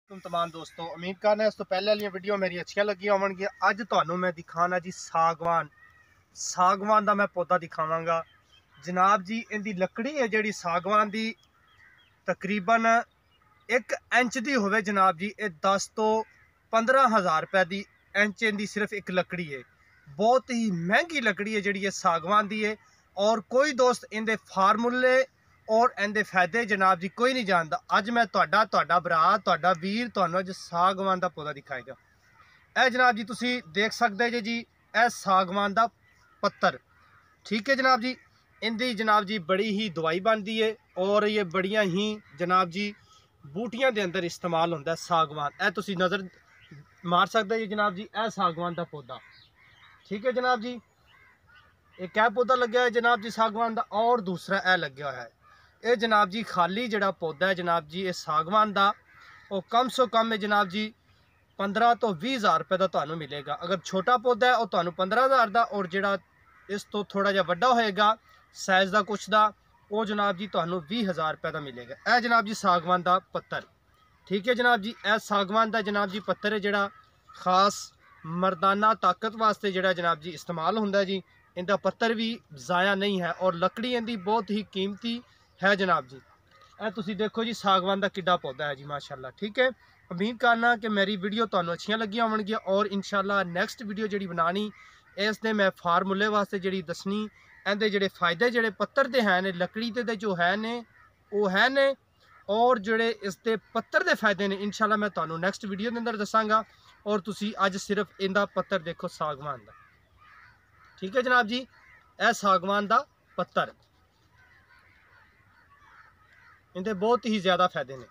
तुम तमाम दोस्तों उम्मीद करना इस तो पहले वाली वीडियो मेरी अच्छी लगी होवनगी। अज तुहानू मैं दिखाना जी सागवान का मैं पौधा दिखावांगा जनाब जी। इनकी लकड़ी है जी सागवान की तकरीबन 1 इंच की होवे जनाब जी। ये 10 तो 15,000 रुपए की इंच इनकी सिर्फ एक लकड़ी है। बहुत ही महंगी लकड़ी है जी सागवान की है। और कोई दोस्त इनके फार्मूले और इनके फायदे जनाब जी कोई नहीं जानता। अज मैं तुहाडा भरा तुहाडा वीर तुहानू अज सागवान का पौधा दिखाएगा। यह जनाब जी तुसी देख सकते जे जी यह सागवान का पत्तर ठीक है जनाब जी। इनकी जनाब जी बड़ी ही दवाई बनती है और ये बड़िया ही जनाब जी बूटियां के अंदर इस्तेमाल होता है सागवान। यह तुसी नज़र मार सकते जी जनाब जी। यह सागवान का पौधा ठीक है जनाब जी। एक क्या पौधा लग्या है जनाब जी सागवान का और दूसरा यह लग्या है। ये जनाब जी खाली जड़ा पौधा है जनाब जी ये सागवान का वो कम से कम है जनाब जी 15 तो 20,000 रुपये का तुहानू मिलेगा। अगर छोटा पौधा है वो तुहानू 15,000 का और जड़ा इस तो थोड़ा जहा वड्डा होएगा साइज़ का कुछ का वो जनाब जी तुहानू 20,000 रुपये का मिलेगा। यह जनाब जी सागवान का पत्तर ठीक है जनाब जी। यह सागवान का जनाब जी पत्तर है जड़ा खास मर्दाना ताकत वास्ते जड़ा जनाब जी इस्तेमाल होंदा है जी। इनका पत्तर भी ज़ाया नहीं है और लकड़ी इनकी बहुत ही कीमती है जनाब जी। ए तुसी देखो जी सागवान का किड्डा पौधा है जी माशाल्लाह ठीक है। उम्मीद करना कि मेरी वीडियो तुहानू अच्छियां लगी होवनगियां और इंशाल्लाह नेक्स्ट वीडियो जी बनानी इसने मैं फार्मूले वास्ते जी दसनी इनके जोड़े फायदे जोड़े पत्तर के हैं ने लकड़ी के जो है ने वो है ने और जोड़े इसके पत्तर के फायदे ने इंशाल्लाह मैं तुहानू नेक्स्ट वीडियो के अंदर दसांगा। और तुसी अज सिर्फ इनका पत्तर देखो सागवान का ठीक है जनाब जी। यह सागवान का पत्तर इनके बहुत ही ज़्यादा फायदे ने।